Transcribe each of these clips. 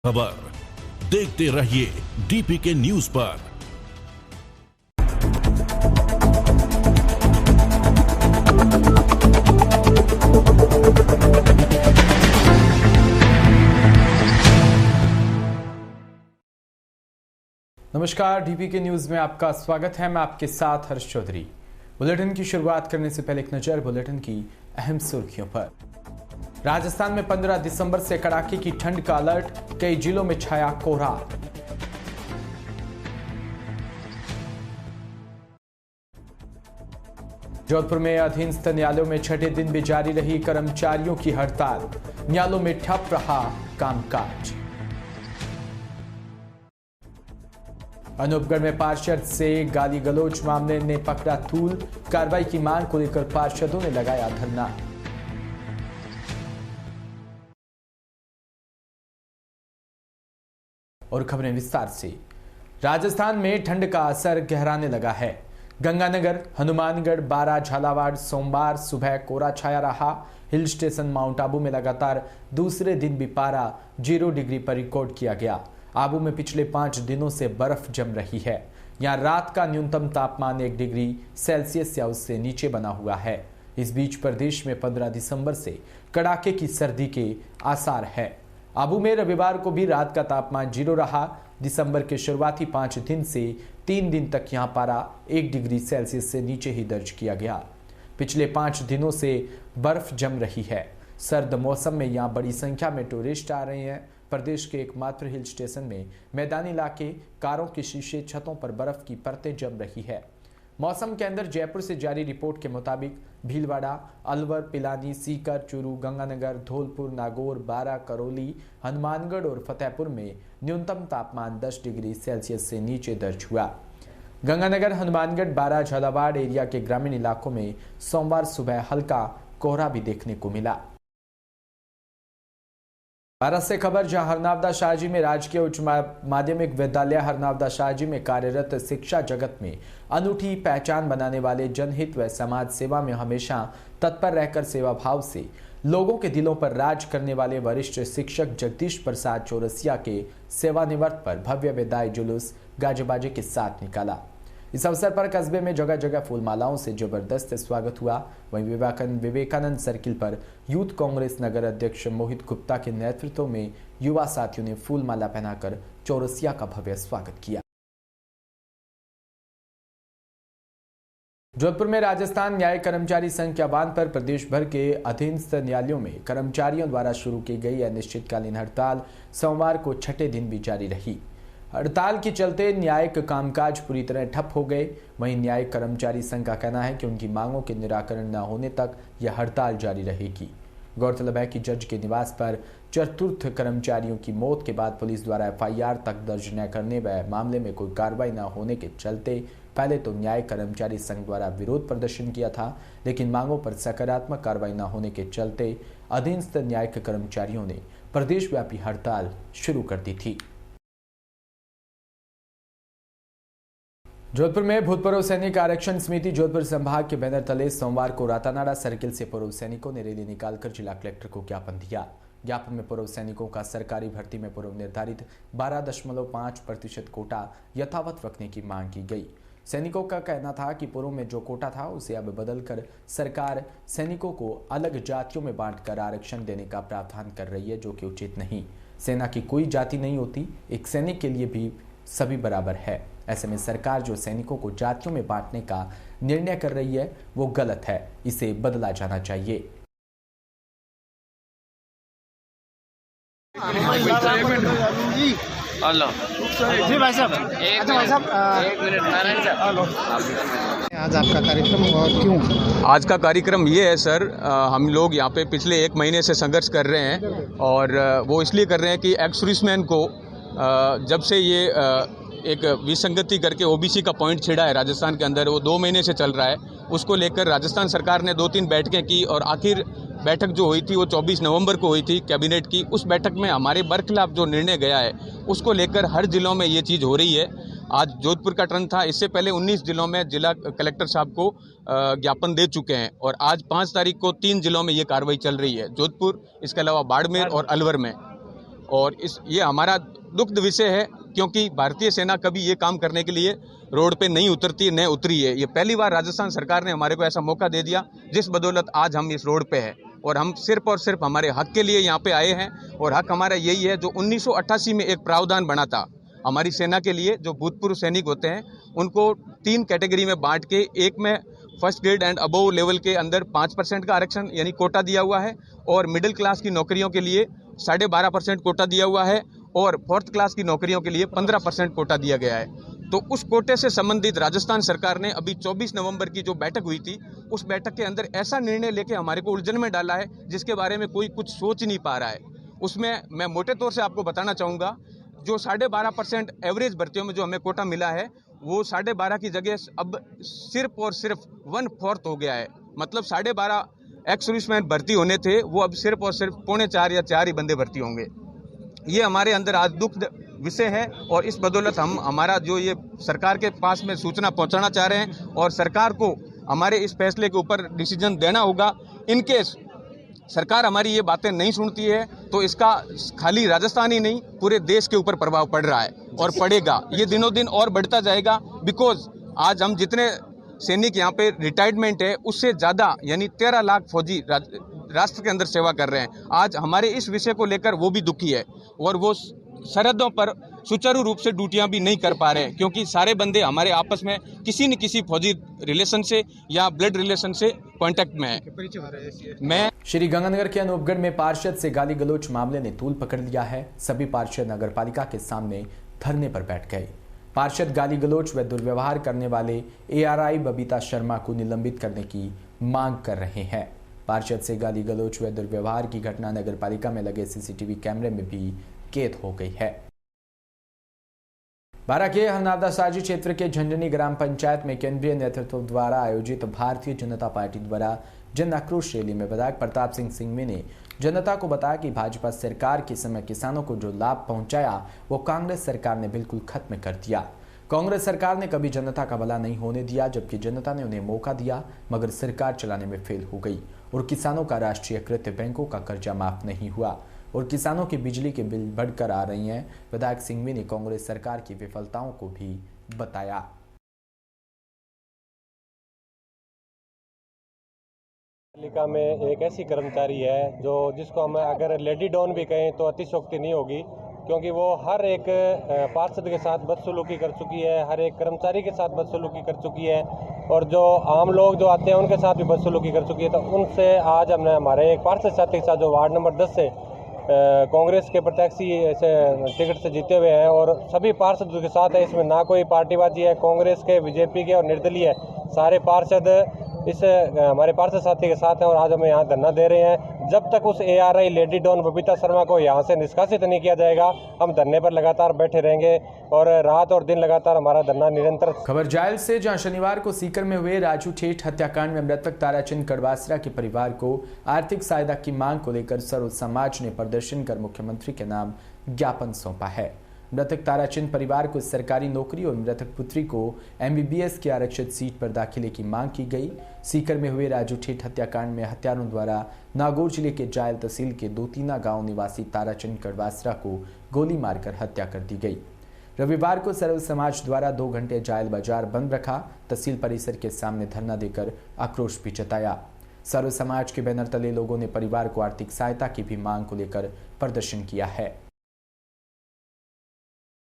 खबर देखते रहिए डीपी के न्यूज पर। नमस्कार, डीपी के न्यूज में आपका स्वागत है। मैं आपके साथ हर्ष चौधरी। बुलेटिन की शुरुआत करने से पहले एक नजर बुलेटिन की अहम सुर्खियों पर। राजस्थान में 15 दिसंबर से कड़ाके की ठंड का अलर्ट, कई जिलों में छाया कोहरा। जोधपुर में अधीनस्थ न्यायालयों में छठे दिन भी जारी रही कर्मचारियों की हड़ताल, न्यायालयों में ठप रहा कामकाज। अनूपगढ़ में पार्षद से गाली गलौज मामले ने पकड़ा तूल, कार्रवाई की मांग को लेकर पार्षदों ने लगाया धरना। और खबरें विस्तार से। राजस्थान में ठंड का असर गहराने लगा है। गंगानगर, हनुमानगढ़, बारां, झालावाड़ सोमवार सुबह कोहरा छाया रहा। हिल स्टेशन माउंट आबू में लगातार दूसरे दिन भी पारा 0 डिग्री पर रिकॉर्ड किया गया। आबू में पिछले 5 दिनों से बर्फ जम रही है। यहाँ रात का न्यूनतम तापमान 1 डिग्री सेल्सियस या उससे नीचे बना हुआ है। इस बीच प्रदेश में 15 दिसंबर से कड़ाके की सर्दी के आसार है। आबू में रविवार को भी रात का तापमान 0 रहा। दिसंबर के शुरुआती 5 दिन से 3 दिन तक यहां पारा 1 डिग्री सेल्सियस से नीचे ही दर्ज किया गया। पिछले 5 दिनों से बर्फ जम रही है। सर्द मौसम में यहां बड़ी संख्या में टूरिस्ट आ रहे हैं। प्रदेश के एकमात्र हिल स्टेशन में मैदानी इलाके, कारों के शीशे, छतों पर बर्फ की परतें जम रही है। मौसम केंद्र जयपुर से जारी रिपोर्ट के मुताबिक भीलवाड़ा, अलवर, पिलानी, सीकर, चूरू, गंगानगर, धौलपुर, नागौर, बारां, करौली, हनुमानगढ़ और फतेहपुर में न्यूनतम तापमान 10 डिग्री सेल्सियस से नीचे दर्ज हुआ। गंगानगर, हनुमानगढ़, बारां, झालावाड़ एरिया के ग्रामीण इलाकों में सोमवार सुबह हल्का कोहरा भी देखने को मिला। भारत से खबर, जहां हरनावदा शाहजी में राजकीय उच्च माध्यमिक विद्यालय हरनावदा शाहजी में कार्यरत शिक्षा जगत में अनूठी पहचान बनाने वाले जनहित व समाज सेवा में हमेशा तत्पर रहकर सेवा भाव से लोगों के दिलों पर राज करने वाले वरिष्ठ शिक्षक जगदीश प्रसाद चौरसिया के सेवानिवृत्त पर भव्य विदाई जुलूस गाजे बाजे के साथ निकाला। इस अवसर पर कस्बे में जगह जगह फूलमालाओं से जबरदस्त स्वागत हुआ। वहीं विवेकानंद सर्किल पर यूथ कांग्रेस नगर अध्यक्ष मोहित गुप्ता के नेतृत्व में युवा साथियों ने फूलमाला पहनाकर चौरसिया का भव्य स्वागत किया। जोधपुर में राजस्थान न्याय कर्मचारी संघ के आह्वान पर प्रदेश भर के अधीनस्थ न्यायालयों में कर्मचारियों द्वारा शुरू की गई अनिश्चितकालीन हड़ताल सोमवार को छठे दिन भी जारी रही। हड़ताल के चलते न्यायिक कामकाज पूरी तरह ठप हो गए। वहीं न्यायिक कर्मचारी संघ का कहना है कि उनकी मांगों के निराकरण न होने तक यह हड़ताल जारी रहेगी। गौरतलब है कि जज के निवास पर चतुर्थ कर्मचारियों की मौत के बाद पुलिस द्वारा एफआईआर तक दर्ज न करने व मामले में कोई कार्रवाई न होने के चलते पहले तो न्यायिक कर्मचारी संघ द्वारा विरोध प्रदर्शन किया था, लेकिन मांगों पर सकारात्मक कार्रवाई न होने के चलते अधीनस्थ न्यायिक कर्मचारियों ने प्रदेशव्यापी हड़ताल शुरू कर दी थी। जोधपुर में भूतपूर्व सैनिक आरक्षण समिति जोधपुर संभाग के बैनर तले सोमवार को रातानाडा सर्किल से पूर्व सैनिकों ने रैली निकालकर जिला कलेक्टर को ज्ञापन दिया। ज्ञापन में पूर्व सैनिकों का सरकारी भर्ती में पूर्व निर्धारित 12.5% कोटा यथावत रखने की मांग की गई। सैनिकों का कहना था कि पूर्व में जो कोटा था उसे अब बदलकर सरकार सैनिकों को अलग जातियों में बांटकर आरक्षण देने का प्रावधान कर रही है, जो कि उचित नहीं। सेना की कोई जाति नहीं होती, एक सैनिक के लिए भी सभी बराबर है। ऐसे में सरकार जो सैनिकों को जातियों में बांटने का निर्णय कर रही है वो गलत है, इसे बदला जाना चाहिए। जी भाई साहब, आज आपका कार्यक्रम और क्यों? आज का कार्यक्रम ये है सर, हम लोग यहाँ पे पिछले 1 महीने से संघर्ष कर रहे हैं और वो इसलिए कर रहे हैं कि एक्स सर्विसमैन को जब से ये एक विसंगति करके ओबीसी का पॉइंट छिड़ा है राजस्थान के अंदर, वो 2 महीने से चल रहा है। उसको लेकर राजस्थान सरकार ने 2-3 बैठकें की और आखिर बैठक जो हुई थी वो 24 नवंबर को हुई थी कैबिनेट की। उस बैठक में हमारे बरखिलाफ जो निर्णय गया है उसको लेकर हर जिलों में ये चीज़ हो रही है। आज जोधपुर का टर्न था, इससे पहले 19 जिलों में जिला कलेक्टर साहब को ज्ञापन दे चुके हैं और आज 5 तारीख को 3 जिलों में ये कार्रवाई चल रही है, जोधपुर, इसके अलावा बाड़मेर और अलवर में। और ये हमारा दुखद विषय है, क्योंकि भारतीय सेना कभी ये काम करने के लिए रोड पे नहीं उतरती, न उतरी है। ये पहली बार राजस्थान सरकार ने हमारे को ऐसा मौका दे दिया, जिस बदौलत आज हम इस रोड पे हैं और हम सिर्फ और सिर्फ हमारे हक के लिए यहाँ पे आए हैं। और हक हमारा यही है जो 1988 में एक प्रावधान बना था हमारी सेना के लिए। जो भूतपूर्व सैनिक होते हैं उनको 3 कैटेगरी में बांट के, एक में first grade and above level के अंदर 5% का आरक्षण यानी कोटा दिया हुआ है, और मिडिल क्लास की नौकरियों के लिए 12.5% कोटा दिया हुआ है, और 4th क्लास की नौकरियों के लिए 15% कोटा दिया गया है। तो उस कोटे से संबंधित राजस्थान सरकार ने अभी 24 नवंबर की जो बैठक हुई थी, उस बैठक के अंदर ऐसा निर्णय लेके हमारे को उलझन में डाला है जिसके बारे में कोई कुछ सोच नहीं पा रहा है। उसमें मैं मोटे तौर से आपको बताना चाहूँगा, जो 12.5% एवरेज भर्तियों में जो हमें कोटा मिला है, वो 12.5 की जगह अब सिर्फ और सिर्फ 1/4 हो गया है। मतलब 12.5 एक्स सर्विसमैन भर्ती होने थे, वो अब सिर्फ और सिर्फ 3.25 या 4 ही बंदे भर्ती होंगे। ये हमारे अंदर आज दुख विषय है, और इस बदौलत हम हमारा जो ये सरकार के पास में सूचना पहुंचाना चाह रहे हैं, और सरकार को हमारे इस फैसले के ऊपर डिसीजन देना होगा। इनकेस सरकार हमारी ये बातें नहीं सुनती है तो इसका खाली राजस्थान ही नहीं, पूरे देश के ऊपर प्रभाव पड़ रहा है और पड़ेगा। ये दिनों दिन और बढ़ता जाएगा, बिकॉज आज हम जितने सैनिक यहाँ पे रिटायरमेंट है, उससे ज़्यादा यानी 13 लाख फौजी राष्ट्र के अंदर सेवा कर रहे हैं। आज हमारे इस विषय को लेकर वो भी दुखी है, और वो सरहदों पर सुचारू रूप से ड्यूटियां भी नहीं कर पा रहे हैं, क्योंकि सारे बंदे हमारे आपस में किसी न किसी फौजी रिलेशन से या ब्लड रिलेशन से कांटेक्ट में है। मैं श्रीगंगानगर के अनूपगढ़ में पार्षद से गाली गलौच मामले ने तूल पकड़ लिया है। सभी पार्षद नगरपालिका के सामने धरने पर बैठ गए। पार्षद गाली गलौच व दुर्व्यवहार करने वाले ARI बबीता शर्मा को निलंबित करने की मांग कर रहे हैं। पार्षद से गाली गलौच व दुर्व्यवहार की घटना नगरपालिका में लगे CCTV कैमरे में भी कैद हो गई है। बारां के हरनादा साजी क्षेत्र के झंझनी ग्राम पंचायत में केंद्रीय नेतृत्व द्वारा आयोजित भारतीय जनता पार्टी द्वारा जन आक्रोश रैली में विधायक प्रताप सिंह सिंघवी ने जनता को बताया कि भाजपा सरकार के समय किसानों को जो लाभ पहुंचाया वो कांग्रेस सरकार ने बिल्कुल खत्म कर दिया। कांग्रेस सरकार ने कभी जनता का भला नहीं होने दिया, जबकि जनता ने उन्हें मौका दिया मगर सरकार चलाने में फेल हो गई, और किसानों का राष्ट्रीयकृत बैंकों का कर्जा माफ नहीं हुआ, और किसानों के बिजली के बिल बढ़कर आ रही हैं। विधायक सिंघवी ने कांग्रेस सरकार की विफलताओं को भी बताया। पालिका में एक ऐसी कर्मचारी है जो जिसको हम अगर लेडी डॉन भी कहें तो अतिशयोक्ति नहीं होगी, क्योंकि वो हर एक पार्षद के साथ बदसलूकी कर चुकी है, हर एक कर्मचारी के साथ बदसलूकी कर चुकी है, और जो आम लोग जो आते हैं उनके साथ भी बदसलूकी कर चुकी है। तो उनसे आज हमने हमारे एक पार्षद साथी के साथ जो वार्ड नंबर 10 से कांग्रेस के प्रत्याशी से टिकट से जीते हुए हैं, और सभी पार्षद के साथ है, इसमें ना कोई पार्टीबाजी है, कांग्रेस के, बीजेपी के और निर्दलीय सारे पार्षद इस हमारे पार्षद साथी के साथ हैं, और आज हमें यहाँ धरना दे रहे हैं। जब तक उस ARI lady don Babita Sharma को यहाँ से निष्कासित नहीं किया जाएगा, हम धरने पर लगातार बैठे रहेंगे, और रात और दिन लगातार हमारा धरना निरंतर। खबर जायल से, जहां शनिवार को सीकर में हुए राजू ठेठ हत्याकांड में मृतक ताराचंद कड़वासरा के परिवार को आर्थिक सहायता की मांग को लेकर सर्व समाज ने प्रदर्शन कर मुख्यमंत्री के नाम ज्ञापन सौंपा है। मृतक ताराचंद परिवार को सरकारी नौकरी और मृतक पुत्री को MBBS की आरक्षित सीट पर दाखिले की मांग की गई। सीकर में हुए राजू ठेठ हत्याकांड में हत्यारों द्वारा नागौर जिले के जायल तहसील के दोतीना गांव निवासी ताराचंद कड़वासरा को गोली मारकर हत्या कर दी गई। रविवार को सर्व समाज द्वारा 2 घंटे जायल बाजार बंद रखा। तहसील परिसर के सामने धरना देकर आक्रोश भी जताया। सर्व समाज के बैनर तले लोगों ने परिवार को आर्थिक सहायता की भी मांग को लेकर प्रदर्शन किया है।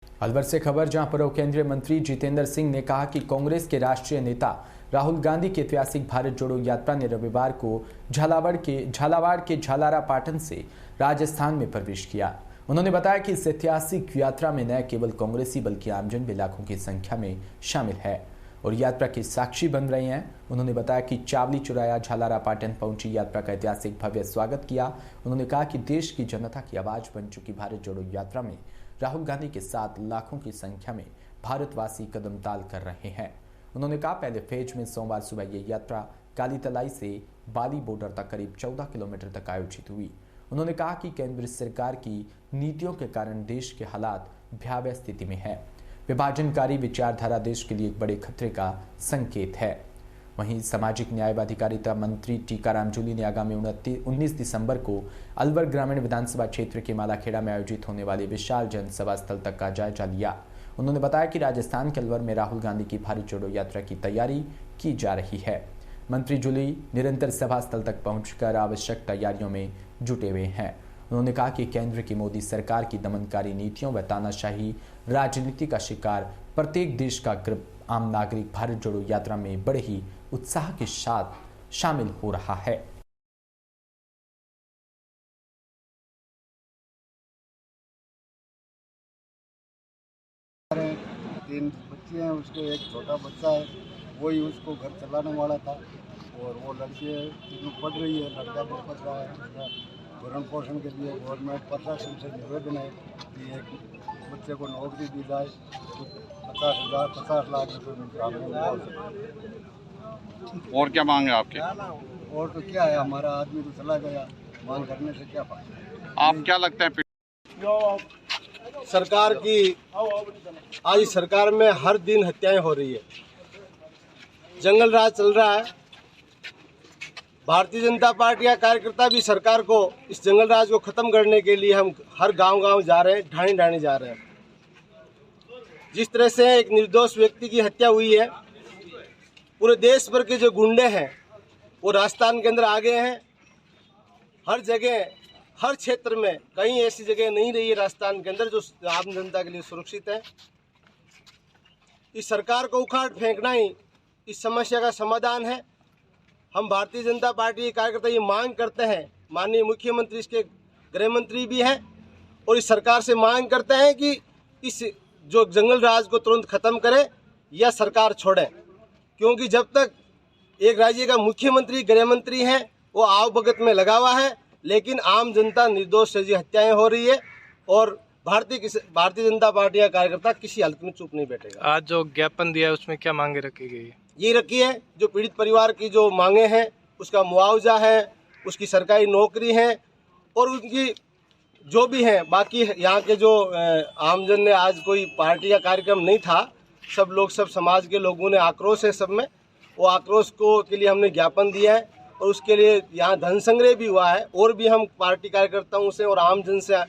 अलवर से खबर, जहां पूर्व केंद्रीय मंत्री जितेंद्र सिंह ने कहा कि कांग्रेस के राष्ट्रीय नेता राहुल गांधी की ऐतिहासिक भारत जोड़ो यात्रा ने रविवार को झालावाड़ के झालारा पाटन से राजस्थान में प्रवेश किया। उन्होंने बताया कि इस ऐतिहासिक यात्रा में न केवल कांग्रेसी बल्कि आमजन भी लाखों की संख्या में शामिल है और यात्रा के साक्षी बन रहे हैं। उन्होंने बताया कि चावली चुराया झालारा पाटन पहुंची यात्रा का ऐतिहासिक भव्य स्वागत किया। उन्होंने कहा कि देश की जनता की आवाज बन चुकी भारत जोड़ो यात्रा में राहुल गांधी के साथ लाखों की संख्या में भारतवासी कदम ताल कर रहे हैं। उन्होंने कहा पहले फेज में सोमवार सुबह ये यात्रा कालीतलाई से बाली बॉर्डर तक करीब 14 किलोमीटर तक आयोजित हुई। उन्होंने कहा कि केंद्र सरकार की नीतियों के कारण देश के हालात भयावह स्थिति में है। विभाजनकारी विचारधारा देश के लिए एक बड़े खतरे का संकेत है। वहीं सामाजिक न्याय व अधिकारिता मंत्री टीकाराम जूली ने आगामी 19 दिसंबर को अलवर ग्रामीण विधानसभा क्षेत्र के मालाखेड़ा में आयोजित होने वाली विशाल जनसभा स्थल तक का जायजा लिया। उन्होंने बताया कि राजस्थान के अलवर में राहुल गांधी की भारत जोड़ो यात्रा की तैयारी की जा रही है। मंत्री जूली निरंतर सभा स्थल तक पहुंचकर आवश्यक तैयारियों में जुटे हुए हैं। उन्होंने कहा कि केंद्र की मोदी सरकार की दमनकारी नीतियों व तानाशाही राजनीति का शिकार प्रत्येक देश का आम नागरिक भारत जोड़ो यात्रा में बड़े ही उत्साह के साथ शामिल हो रहा है। 3 बच्चे हैं, उसके एक छोटा बच्चा है, वही उसको घर चलाने वाला था। और वो लड़की तीनों पढ़ रही है, लड़का भी पढ़ रहा है। उसका भरण पोषण के लिए गवर्नमेंट प्रशासन से निवेदन है कि एक बच्चे को नौकरी दी जाए, तो 50 लाख रुपये में। और क्या मांग है आपके? और तो क्या है, हमारा आदमी तो चला गया, मांग करने से क्या फायदा। आप क्या लगता है सरकार की आज सरकार में हर दिन हत्याएं हो रही है, जंगल राज चल रहा है। भारतीय जनता पार्टी का कार्यकर्ता भी सरकार को इस जंगल राज को खत्म करने के लिए हम हर गांव जा रहे हैं, ढाणी ढाणी जा रहे हैं। जिस तरह से एक निर्दोष व्यक्ति की हत्या हुई है, पूरे देश भर के जो गुंडे हैं वो राजस्थान के अंदर आ गए हैं। हर जगह हर क्षेत्र में कहीं ऐसी जगह नहीं रही है राजस्थान के अंदर जो आम जनता के लिए सुरक्षित है। इस सरकार को उखाड़ फेंकना ही इस समस्या का समाधान है। हम भारतीय जनता पार्टी के कार्यकर्ता ये मांग करते हैं, माननीय मुख्यमंत्री इसके गृह मंत्री भी हैं, और इस सरकार से मांग करते हैं कि इस जो जंगल राज को तुरंत खत्म करें या सरकार छोड़ें। क्योंकि जब तक एक राज्य का मुख्यमंत्री गृह मंत्री हैं वो आवभगत में लगा हुआ है, लेकिन आम जनता निर्दोष से हत्याएं हो रही है, और भारतीय जनता पार्टी का कार्यकर्ता किसी हालत में चुप नहीं बैठेगा। आज जो ज्ञापन दिया है उसमें क्या मांगे रखी गई? ये रखी है जो पीड़ित परिवार की जो मांगे हैं, उसका मुआवजा है, उसकी सरकारी नौकरी है, और उनकी जो भी है। बाकी यहाँ के जो आमजन ने, आज कोई पार्टी का कार्यक्रम नहीं था, सब लोग सब समाज के लोगों ने आक्रोश है सब में, वो आक्रोश को के लिए हमने ज्ञापन दिया है, और उसके लिए यहाँ धन संग्रह भी हुआ है। और भी हम पार्टी कार्यकर्ताओं से और आमजन से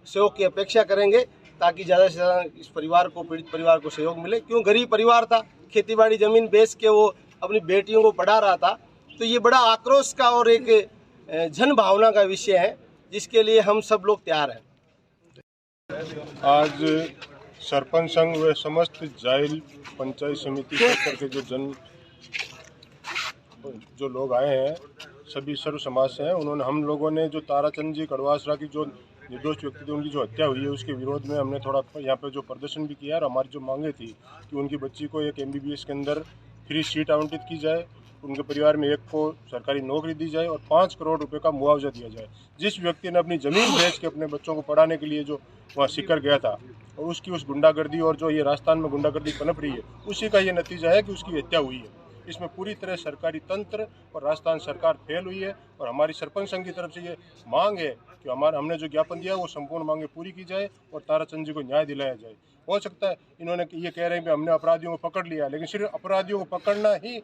सहयोग की अपेक्षा करेंगे ताकि ज़्यादा से ज़्यादा इस परिवार को, पीड़ित परिवार को सहयोग मिले। क्यों, गरीब परिवार था, खेतीबाड़ी ज़मीन बेच के वो अपनी बेटियों को पढ़ा रहा था। तो ये बड़ा आक्रोश का और एक जन भावना का विषय है जिसके लिए हम सब लोग तैयार हैं। आज सरपंच संघ व समस्त जाइल पंचायत समिति स्तर के जो लोग आए हैं, सभी सर्व समाज से हैं। उन्होंने, हम लोगों ने जो ताराचंद जी कड़वासरा की जो निर्दोष व्यक्ति थे, उनकी जो हत्या हुई है, उसके विरोध में हमने थोड़ा यहाँ पे जो प्रदर्शन भी किया। और हमारी जो मांगे थी कि उनकी बच्ची को एक MBBS के अंदर फ्री सीट आवंटित की जाए, उनके परिवार में एक को सरकारी नौकरी दी जाए और 5 करोड़ रुपए का मुआवजा दिया जाए। जिस व्यक्ति ने अपनी ज़मीन बेच के अपने बच्चों को पढ़ाने के लिए जो वहाँ सीकर गया था, और उसकी उस गुंडागर्दी और जो ये राजस्थान में गुंडागर्दी पनप रही है, उसी का ये नतीजा है कि उसकी हत्या हुई है। इसमें पूरी तरह सरकारी तंत्र और राजस्थान सरकार फेल हुई है। और हमारी सरपंच संघ की तरफ से ये मांग है कि हमने जो ज्ञापन दिया वो संपूर्ण मांगे पूरी की जाए और ताराचंद जी को न्याय दिलाया जाए। हो सकता है इन्होंने ये कह रहे हैं कि हमने अपराधियों को पकड़ लिया, लेकिन सिर्फ अपराधियों को पकड़ना ही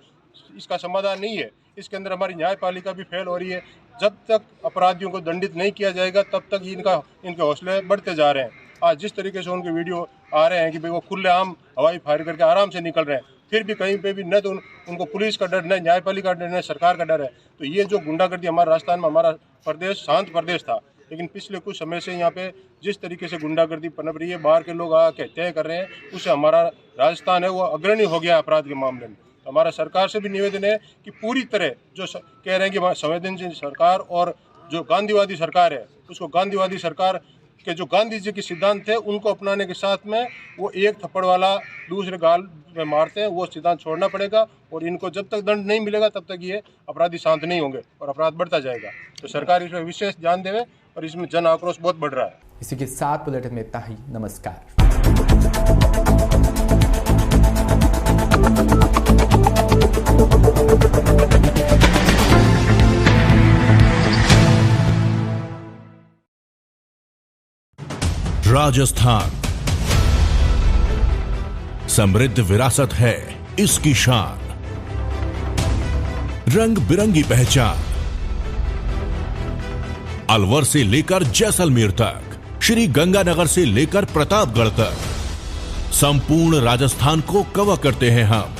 इसका समाधान नहीं है। इसके अंदर हमारी न्यायपालिका भी फेल हो रही है। जब तक अपराधियों को दंडित नहीं किया जाएगा तब तक इनके हौसले बढ़ते जा रहे हैं। आज जिस तरीके से उनके वीडियो आ रहे हैं कि भाई वो खुलेआम हवाई फायर करके आराम से निकल रहे हैं, फिर भी कहीं पे भी न तो उनको पुलिस का डर, न न्यायपालिका का डर, न सरकार का डर है। तो ये जो गुंडागर्दी हमारे राजस्थान में, हमारा प्रदेश शांत प्रदेश था, लेकिन पिछले कुछ समय से यहाँ पे जिस तरीके से गुंडागर्दी पनप रही है, बाहर के लोग आके हत्याएं कर रहे हैं, उससे हमारा राजस्थान है वो अग्रणी हो गया अपराध के मामले में। तो हमारा सरकार से भी निवेदन है कि पूरी तरह जो कह रहे हैं कि संवेदनशील सरकार और जो गांधीवादी सरकार है, उसको गांधीवादी सरकार के जो गांधी जी के सिद्धांत थे उनको अपनाने के साथ में वो एक थप्पड़ वाला दूसरे गाल में मारते हैं, वो सिद्धांत छोड़ना पड़ेगा। और इनको जब तक दंड नहीं मिलेगा तब तक ये अपराधी शांत नहीं होंगे और अपराध बढ़ता जाएगा। तो सरकार इसमें विशेष ध्यान देवे और इसमें जन आक्रोश बहुत बढ़ रहा है। इसी के साथ बुलेटिन में इतना ही। नमस्कार। राजस्थान समृद्ध विरासत है इसकी शान। रंग बिरंगी पहचान। अलवर से लेकर जैसलमेर तक, श्री गंगानगर से लेकर प्रतापगढ़ तक, संपूर्ण राजस्थान को कवर करते हैं हम।